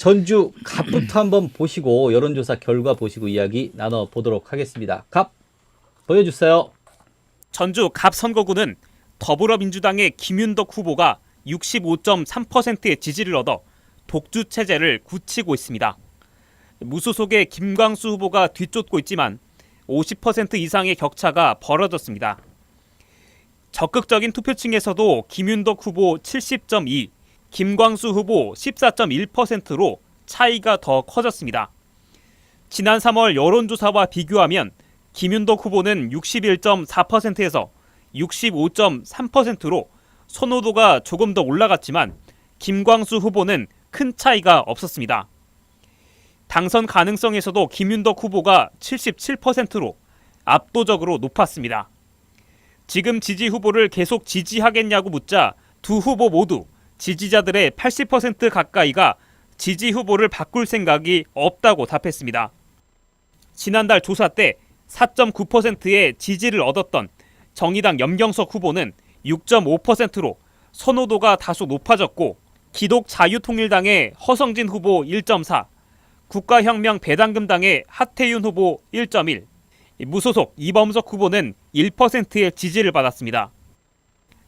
전주 갑부터 한번 보시고 여론조사 결과 보시고 이야기 나눠보도록 하겠습니다. 갑 보여주세요. 전주 갑 선거구는 더불어민주당의 김윤덕 후보가 65.3%의 지지를 얻어 독주 체제를 굳히고 있습니다. 무소속의 김광수 후보가 뒤쫓고 있지만 50% 이상의 격차가 벌어졌습니다. 적극적인 투표층에서도 김윤덕 후보 70.2, 김광수 후보 14.1%로 차이가 더 커졌습니다. 지난 3월 여론조사와 비교하면 김윤덕 후보는 61.4%에서 65.3%로 선호도가 조금 더 올라갔지만 김광수 후보는 큰 차이가 없었습니다. 당선 가능성에서도 김윤덕 후보가 77%로 압도적으로 높았습니다. 지금 지지 후보를 계속 지지하겠냐고 묻자 두 후보 모두 지지자들의 80% 가까이가 지지 후보를 바꿀 생각이 없다고 답했습니다. 지난달 조사 때 4.9%의 지지를 얻었던 정의당 염경석 후보는 6.5%로 선호도가 다소 높아졌고 기독자유통일당의 허성진 후보 1.4, 국가혁명 배당금당의 하태윤 후보 1.1, 무소속 이범석 후보는 1%의 지지를 받았습니다.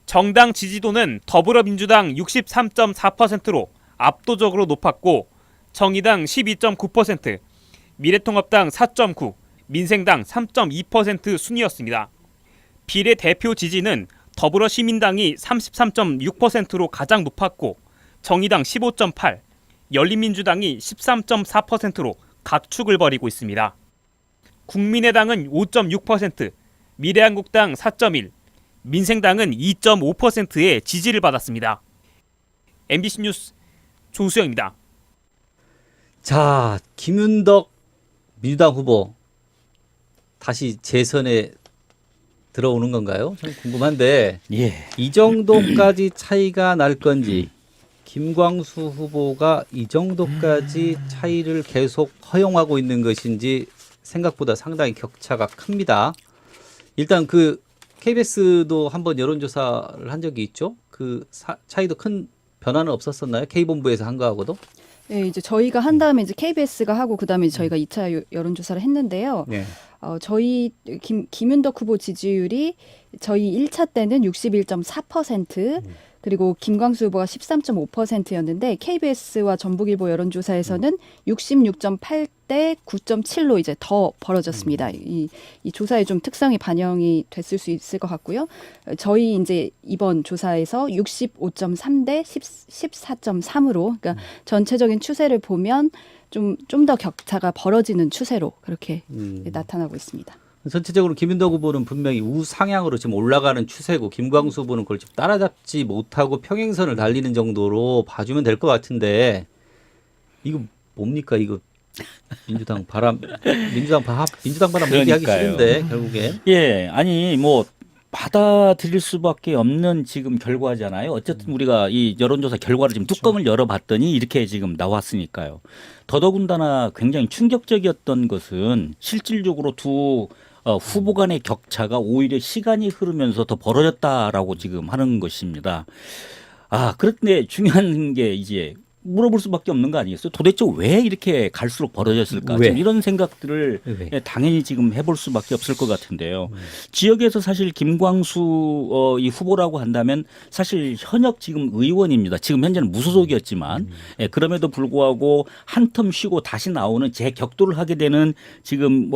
정당 지지도는 더불어민주당 63.4%로 압도적으로 높았고 정의당 12.9%, 미래통합당 4.9%, 민생당 3.2% 순이었습니다. 비례대표 지지는 더불어시민당이 33.6%로 가장 높았고 정의당 15.8%, 열린민주당이 13.4%로 각축을 벌이고 있습니다. 국민의당은 5.6%, 미래한국당 4.1%, 민생당은 2.5%의 지지를 받았습니다. MBC 뉴스 조수영입니다. 자, 김윤덕 민주당 후보 다시 재선에 들어오는 건가요? 좀 궁금한데 이 정도까지 차이가 날 건지 김광수 후보가 이 정도까지 차이를 계속 허용하고 있는 것인지 생각보다 상당히 격차가 큽니다. 일단 그 KBS도 한번 여론조사를 한 적이 있죠. 그 차이도 큰 변화는 없었었나요? K본부에서 한 거하고도? 네, 이제 저희가 한 다음에 이제 KBS가 하고 그다음에 저희가 2차 여론조사를 했는데요. 네. 저희 김윤덕 후보 지지율이 저희 1차 때는 61.4%, 그리고 김광수 후보가 13.5%였는데 KBS와 전북일보 여론조사에서는 66.8대 9.7로 이제 더 벌어졌습니다. 이 조사의 좀 특성이 반영이 됐을 수 있을 것 같고요. 저희 이제 이번 조사에서 65.3대 14.3으로 그러니까 전체적인 추세를 보면 좀 더 격차가 벌어지는 추세로 그렇게 나타나고 있습니다. 전체적으로 김윤덕 후보는 분명히 우상향으로 지금 올라가는 추세고 김광수 후보는 그걸 좀 따라잡지 못하고 평행선을 달리는 정도로 봐주면 될 것 같은데 이거 뭡니까 이거 민주당 바람 얘기하기 싫은데 결국엔 예, 아니 뭐 받아들일 수밖에 없는 지금 결과잖아요. 어쨌든 우리가 이 여론조사 결과를 지금 뚜껑을 열어봤더니 이렇게 지금 나왔으니까요. 더더군다나 굉장히 충격적이었던 것은 실질적으로 두 후보 간의 격차가 오히려 시간이 흐르면서 더 벌어졌다라고 지금 하는 것입니다. 그런데 중요한 게 이제 물어볼 수밖에 없는 거 아니겠어요? 도대체 왜 이렇게 갈수록 벌어졌을까? 왜? 이런 생각들을 왜? 당연히 지금 해볼 수밖에 없을 것 같은데요. 지역에서 사실 김광수 이 후보라고 한다면 사실 현역 지금 의원입니다. 지금 현재는 무소속이었지만 그럼에도 불구하고 한 텀 쉬고 다시 나오는 재격돌을 하게 되는 지금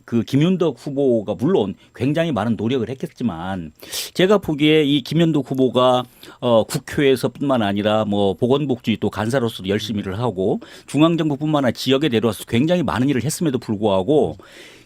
그 김윤덕 후보가 물론 굉장히 많은 노력을 했겠지만 제가 보기에 이 김윤덕 후보가 국회에서뿐만 아니라 뭐 보건복지 또 간사로서도 열심히 일을 하고 중앙정부뿐만 아니라 지역에 내려와서 굉장히 많은 일을 했음에도 불구하고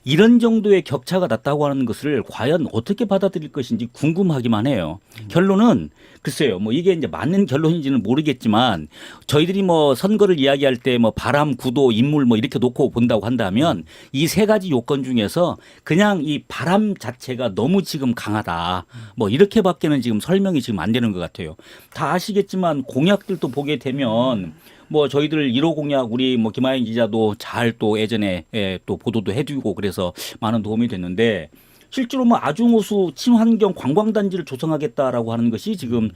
이런 정도의 격차가 났다고 하는 것을 과연 어떻게 받아들일 것인지 궁금하기만 해요. 결론은 글쎄요, 뭐 이게 이제 맞는 결론인지는 모르겠지만 저희들이 뭐 선거를 이야기할 때 뭐 바람, 구도, 인물 뭐 이렇게 놓고 본다고 한다면 이 세 가지 요건 중에서 그냥 이 바람 자체가 너무 지금 강하다. 뭐 이렇게밖에는 지금 설명이 지금 안 되는 것 같아요. 다 아시겠지만 공약들도 보게 되면 뭐 저희들 1호 공약 우리 뭐 김하영 기자도 잘 또 예전에 또 보도도 해두고 그래서 많은 도움이 됐는데 실제로 뭐 아주호수 친환경 관광단지를 조성하겠다라고 하는 것이 지금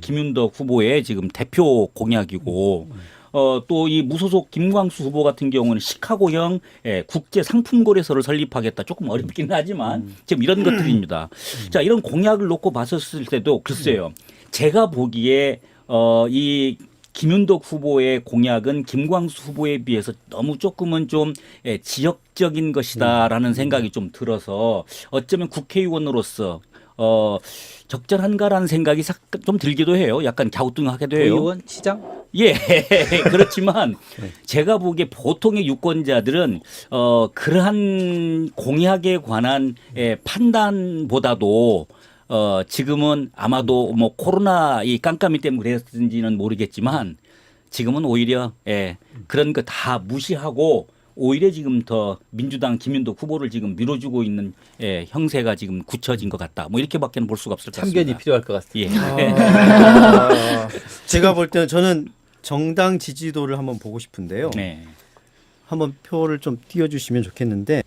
김윤덕 후보의 지금 대표 공약이고 또 이 무소속 김광수 후보 같은 경우는 시카고형 국제 상품거래소를 설립하겠다. 조금 어렵긴 하지만 지금 이런 것들입니다. 자, 이런 공약을 놓고 봤었을 때도 글쎄요. 제가 보기에 이 김윤덕 후보의 공약은 김광수 후보에 비해서 너무 조금은 좀 지역적인 것이다라는 생각이 좀 들어서 어쩌면 국회의원으로서 적절한가라는 생각이 좀 들기도 해요. 약간 갸우뚱하게도 해요. 의원, 시장? 예, 그렇지만 제가 보기에 보통의 유권자들은 그러한 공약에 관한 판단보다도 지금은 아마도 뭐 코로나 이 깜깜이 때문에 그랬는지는 모르겠지만 지금은 오히려 그런 거 다 무시하고 오히려 지금 더 민주당 김윤덕 후보를 지금 밀어주고 있는 형세가 지금 굳혀진 것 같다. 뭐 이렇게밖에는 볼 수가 없을 것 같습니다. 참견이 필요할 것 같습니다. 예. 제가 볼 때는 저는 정당 지지도를 한번 보고 싶은데요. 네. 한번 표를 좀 띄워주시면 좋겠는데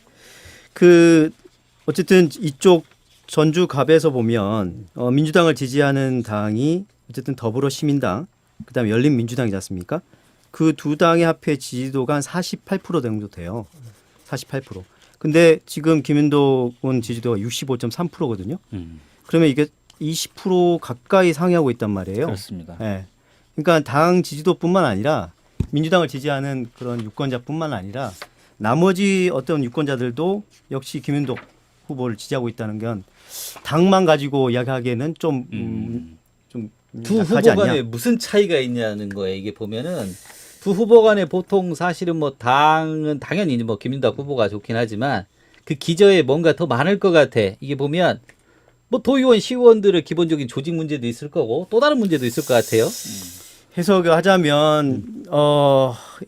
어쨌든 이쪽 전주갑에서 보면 민주당을 지지하는 당이 어쨌든 더불어시민당, 그다음에 열린민주당이지 않습니까? 그 두 당의 합해 지지도가 한 48% 정도 돼요. 48%. 근데 지금 김윤덕은 지지도가 65.3%거든요. 그러면 이게 20% 가까이 상회하고 있단 말이에요. 그렇습니다. 네. 그러니까 당 지지도뿐만 아니라 민주당을 지지하는 그런 유권자뿐만 아니라 나머지 어떤 유권자들도 역시 김윤덕 후보를 지지하고 있다는 건 당만 가지고 이야기하기에는 좀 두 후보 약하지 간에 않냐. 무슨 차이가 있냐는 거예요. 이게 보면은 두 후보 간에 보통 사실은 뭐 당은 당연히 뭐 김윤덕 후보가 좋긴 하지만 그 기저에 뭔가 더 많을 것 같아. 이게 보면 뭐 도의원, 시의원들의 기본적인 조직 문제도 있을 거고 또 다른 문제도 있을 것 같아요. 해석을 하자면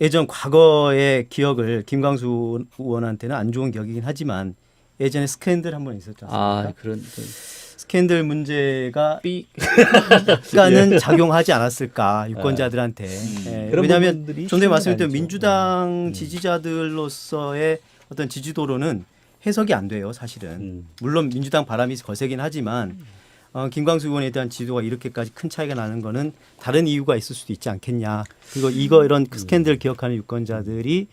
예전 과거의 기억을 김광수 의원한테는 안 좋은 기억이긴 하지만 예전에 스캔들 한 번 있었지 않습니까? 아, 그런 스캔들 문제가 약간은 작용하지 않았을까 유권자들한테. 그런 왜냐하면 부분들이 좀 전에 말씀드렸던 아니죠. 민주당 지지자들로서의 어떤 지지도로는 해석이 안 돼요, 사실은. 물론 민주당 바람이 거세긴 하지만 김광수 의원에 대한 지지도가 이렇게까지 큰 차이가 나는 거는 다른 이유가 있을 수도 있지 않겠냐. 그리고 이런 스캔들 기억하는 유권자들이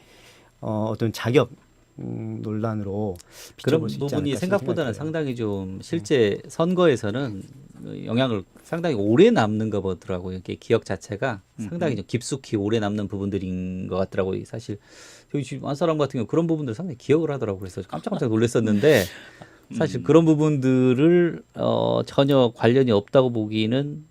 어떤 자격 논란으로 그런 비춰볼 수 있지 부분이 않을까 생각보다는 생각해요. 상당히 좀 실제 선거에서는 영향을 상당히 오래 남는 거 보더라고요. 이게 기억 자체가 상당히 좀 깊숙이 오래 남는 부분들인 것 같더라고요. 사실 저희 집 한 사람 같은 경우 그런 부분들 상당히 기억을 하더라고요. 그래서 깜짝깜짝 놀랐었는데 사실 그런 부분들을 전혀 관련이 없다고 보기는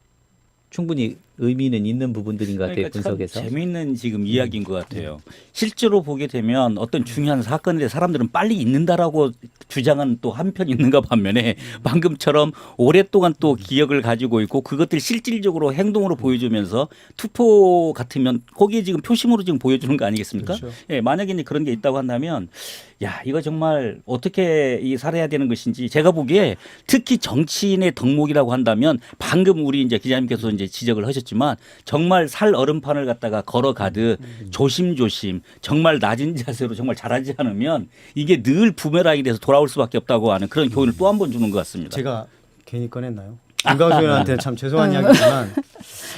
충분히 의미는 있는 부분들인 것 같아요. 그러니까 분석에서. 참 재미있는 지금 이야기인 것 같아요. 실제로 보게 되면 어떤 중요한 사건에 사람들은 빨리 잊는다라고 주장하는 또 한편 있는가 반면에 방금처럼 오랫동안 또 기억을 가지고 있고 그것들 실질적으로 행동으로 보여주면서 투표 같으면 거기에 지금 표심으로 지금 보여주는 거 아니겠습니까? 그렇죠. 예, 만약에 이제 그런 게 있다고 한다면 야 이거 정말 어떻게 살아야 되는 것인지 제가 보기에 특히 정치인의 덕목이라고 한다면 방금 우리 이제 기자님께서 이제 지적을 하셨지만 정말 살 얼음판을 갖다가 걸어가듯 조심조심 정말 낮은 자세로 정말 잘하지 않으면 이게 늘 부메랑이 돼서 돌아올 수밖에 없다고 하는 그런 교훈을 또 한 번 주는 것 같습니다. 제가 괜히 꺼냈나요? 김광수 의원한테는 참 죄송한 이야기지만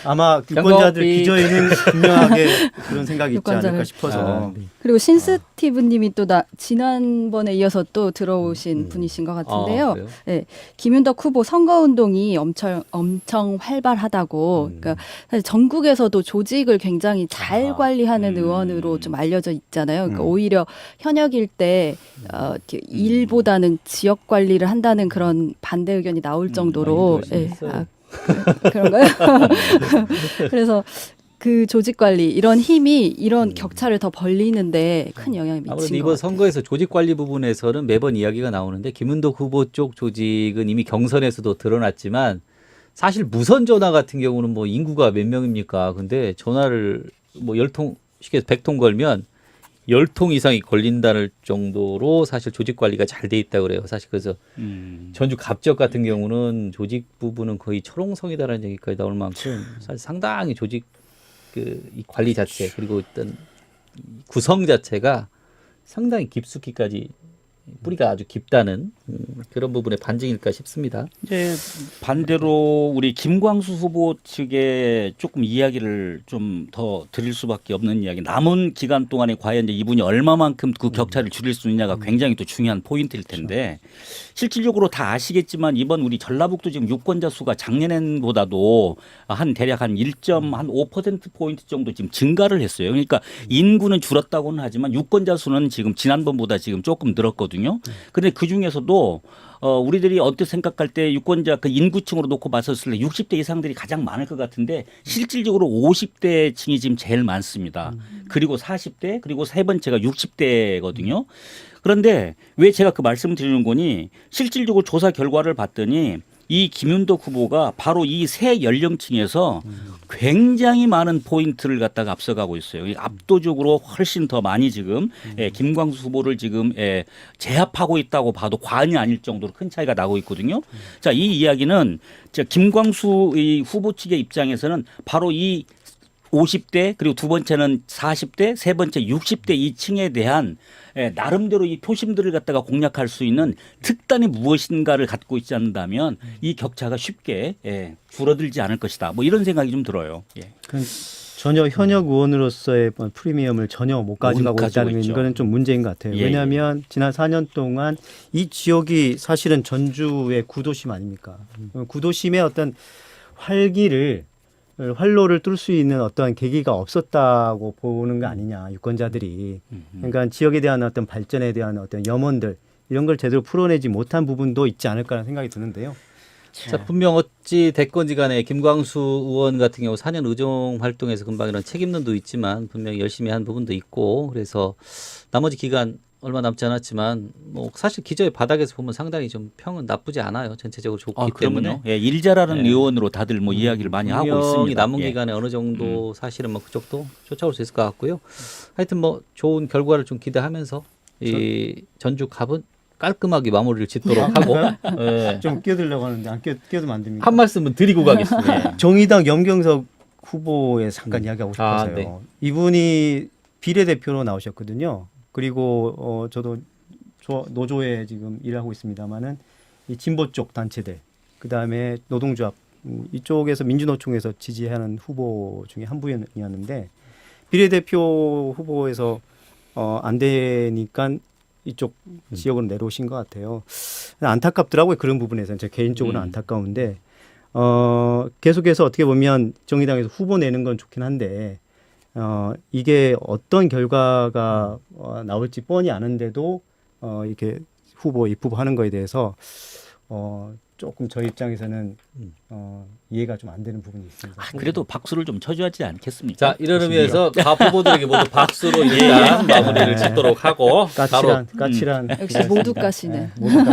아마 유권자들 경고비. 기저에는 분명하게 그런 생각이 있지 않을까 유권자들. 싶어서 그리고 신스티브님이 또 지난번에 이어서 또 들어오신 분이신 것 같은데요. 그래요? 네, 김윤덕 후보 선거운동이 엄청 활발하다고. 그러니까 사실 전국에서도 조직을 굉장히 잘 관리하는 의원으로 좀 알려져 있잖아요. 그러니까 오히려 현역일 때 이렇게 일보다는 지역 관리를 한다는 그런 반대 의견이 나올 정도로. 많이 그러시겠어요. 그런가요? 그래서 그 조직 관리 이런 힘이 이런 격차를 더 벌리는데 큰 영향을 미친 아무래도 것 이번 같아요. 선거에서 조직 관리 부분에서는 매번 이야기가 나오는데 김은덕 후보 쪽 조직은 이미 경선에서도 드러났지만 사실 무선 전화 같은 경우는 뭐 인구가 몇 명입니까? 근데 전화를 뭐 10통 쉽게 100통 걸면 10통 이상이 걸린다는 정도로 사실 조직 관리가 잘 돼 있다고 그래요. 사실 그래서 전주 갑적 같은 경우는 조직 부분은 거의 철옹성이다라는 얘기까지 나올 만큼 사실 상당히 조직 이 관리 자체 그리고 어떤 구성 자체가 상당히 깊숙이까지 뿌리가 아주 깊다는 그런 부분의 반증일까 싶습니다. 이제 반대로 우리 김광수 후보 측에 조금 이야기를 좀 더 드릴 수밖에 없는 이야기. 남은 기간 동안에 과연 이제 이분이 얼마만큼 그 격차를 줄일 수 있냐가 굉장히 또 중요한 포인트일 텐데 실질적으로 다 아시겠지만 이번 우리 전라북도 지금 유권자 수가 작년보다도 한 대략 한 1.5% 포인트 정도 지금 증가를 했어요. 그러니까 인구는 줄었다고는 하지만 유권자 수는 지금 지난번보다 지금 조금 늘었거든요. 그런데 그 중에서도 우리들이 어떻게 생각할 때 유권자 그 인구층으로 놓고 봤었을 때 60대 이상들이 가장 많을 것 같은데 실질적으로 50대층이 지금 제일 많습니다. 그리고 40대 그리고 세 번째가 60대거든요. 그런데 왜 제가 그 말씀을 드리는 거니 실질적으로 조사 결과를 봤더니 이 김윤덕 후보가 바로 이 세 연령층에서 굉장히 많은 포인트를 갖다가 앞서가고 있어요. 압도적으로 훨씬 더 많이 지금 김광수 후보를 지금 제압하고 있다고 봐도 과언이 아닐 정도로 큰 차이가 나고 있거든요. 자, 이 이야기는 김광수 이 후보 측의 입장에서는 바로 이 50대 그리고 두 번째는 40대 세 번째 60대 이 층에 대한 나름대로 이 표심들을 갖다가 공략할 수 있는 특단이 무엇인가를 갖고 있지 않는다면 이 격차가 쉽게 줄어들지 않을 것이다. 뭐 이런 생각이 좀 들어요. 예. 전혀 현역 의원으로서의 프리미엄을 전혀 못 가져가고 가지고 있다는 있죠. 거는 좀 문제인 것 같아요. 예, 왜냐하면 지난 4년 동안 이 지역이 사실은 전주의 구도심 아닙니까? 구도심의 어떤 활로를 뚫을 수 있는 어떠한 계기가 없었다고 보는 거 아니냐 유권자들이. 그러니까 지역에 대한 어떤 발전에 대한 어떤 염원들 이런 걸 제대로 풀어내지 못한 부분도 있지 않을까라는 생각이 드는데요. 자, 분명 어찌 됐건지 간에 김광수 의원 같은 경우 4년 의정 활동에서 금방 이런 책임론도 있지만 분명히 열심히 한 부분도 있고 그래서 나머지 기간 얼마 남지 않았지만 뭐 사실 기저의 바닥에서 보면 상당히 좀 평은 나쁘지 않아요. 전체적으로 좋기 때문에. 예, 일 잘하는 의원으로 다들 뭐 이야기를 많이 하고 분명히 있습니다. 남은 예. 기간에 어느 정도 사실은 뭐 그쪽도 쫓아올 수 있을 것 같고요. 하여튼 뭐 좋은 결과를 좀 기대하면서 이 전주 갑은 깔끔하게 마무리를 짓도록 하고 예. 좀 끼어들려고 하는데 안 끼어들면 안 됩니다. 한 말씀은 드리고 가겠습니다. 정의당 염경석 후보에 잠깐 이야기하고 싶어서요. 네. 이분이 비례대표로 나오셨거든요. 그리고 저도 노조에 지금 일하고 있습니다만은 이 진보 쪽 단체들, 그 다음에 노동조합 이쪽에서 민주노총에서 지지하는 후보 중에 한 분이었는데 비례대표 후보에서 안 되니까 이쪽 지역으로 내려오신 것 같아요. 안타깝더라고요. 그런 부분에서는 제 개인적으로는 안타까운데 계속해서 어떻게 보면 정의당에서 후보 내는 건 좋긴 한데 이게 어떤 결과가 나올지 뻔히 아는데도 이렇게 후보 입후보하는 거에 대해서 조금 저희 입장에서는 이해가 좀 안 되는 부분이 있습니다. 그래도 박수를 좀 쳐줘야지 않겠습니까? 자, 이런 의미에서 각 후보들에게 모두 박수로 일단 마무리를 짓도록 하고 바로 까칠한 역시 모두 까시네. 모두